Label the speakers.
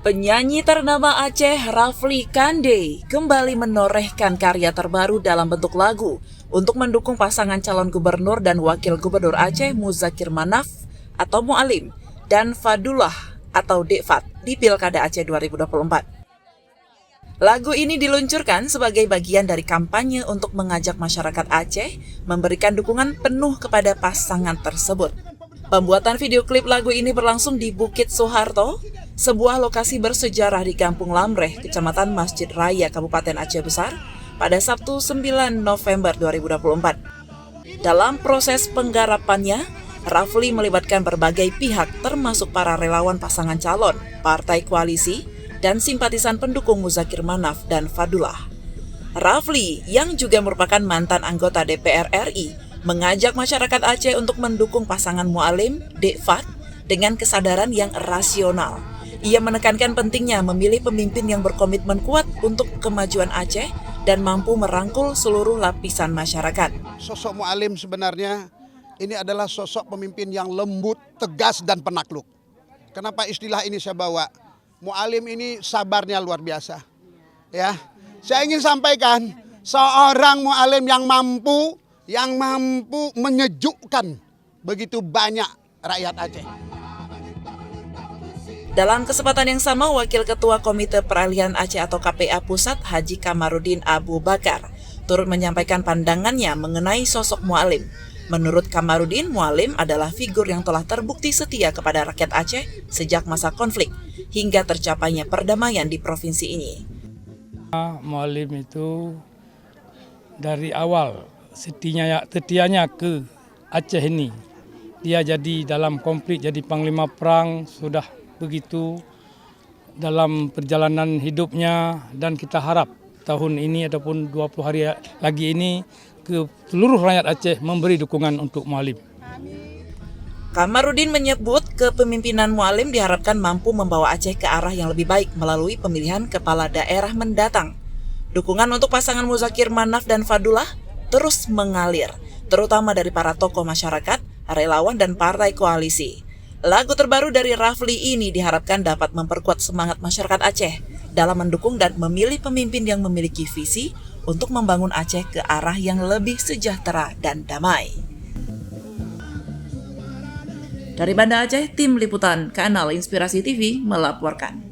Speaker 1: Penyanyi ternama Aceh Rafli Kande kembali menorehkan karya terbaru dalam bentuk lagu untuk mendukung pasangan calon gubernur dan wakil gubernur Aceh Muzakir Manaf atau Mualim dan Fadullah atau Dekfat di Pilkada Aceh 2024. Lagu ini diluncurkan sebagai bagian dari kampanye untuk mengajak masyarakat Aceh memberikan dukungan penuh kepada pasangan tersebut. Pembuatan video klip lagu ini berlangsung di Bukit Soeharto, sebuah lokasi bersejarah di Kampung Lamreh, Kecamatan Masjid Raya, Kabupaten Aceh Besar, pada Sabtu 9 November 2024. Dalam proses penggarapannya, Rafli melibatkan berbagai pihak termasuk para relawan pasangan calon, partai koalisi, dan simpatisan pendukung Muzakir Manaf dan Fadullah. Rafli, yang juga merupakan mantan anggota DPR RI, mengajak masyarakat Aceh untuk mendukung pasangan Mualim, Dekfat, dengan kesadaran yang rasional. Ia menekankan pentingnya memilih pemimpin yang berkomitmen kuat untuk kemajuan Aceh dan mampu merangkul seluruh lapisan masyarakat.
Speaker 2: Sosok Mualim sebenarnya ini adalah sosok pemimpin yang lembut, tegas, dan penakluk. Kenapa istilah ini saya bawa? Mualim ini sabarnya luar biasa. Ya, saya ingin sampaikan seorang Mualim yang mampu menyejukkan begitu banyak rakyat Aceh.
Speaker 1: Dalam kesempatan yang sama, Wakil Ketua Komite Peralihan Aceh atau KPA Pusat Haji Kamarudin Abu Bakar turut menyampaikan pandangannya mengenai sosok Mualim. Menurut Kamarudin, Mualim adalah figur yang telah terbukti setia kepada rakyat Aceh sejak masa konflik hingga tercapainya perdamaian di provinsi ini.
Speaker 3: Mualim itu dari awal setianya ke Aceh ini. Dia jadi dalam konflik, jadi panglima perang, sudah begitu dalam perjalanan hidupnya, dan kita harap tahun ini ataupun 20 hari lagi ini ke seluruh rakyat Aceh memberi dukungan untuk Mualim.
Speaker 1: Kamarudin menyebut kepemimpinan Mualim diharapkan mampu membawa Aceh ke arah yang lebih baik melalui pemilihan kepala daerah mendatang. Dukungan untuk pasangan Muzakir Manaf dan Fadullah terus mengalir, terutama dari para tokoh masyarakat, relawan, dan partai koalisi. Lagu terbaru dari Rafli ini diharapkan dapat memperkuat semangat masyarakat Aceh dalam mendukung dan memilih pemimpin yang memiliki visi untuk membangun Aceh ke arah yang lebih sejahtera dan damai. Dari Banda Aceh, Tim Liputan Kanal Inspirasi TV melaporkan.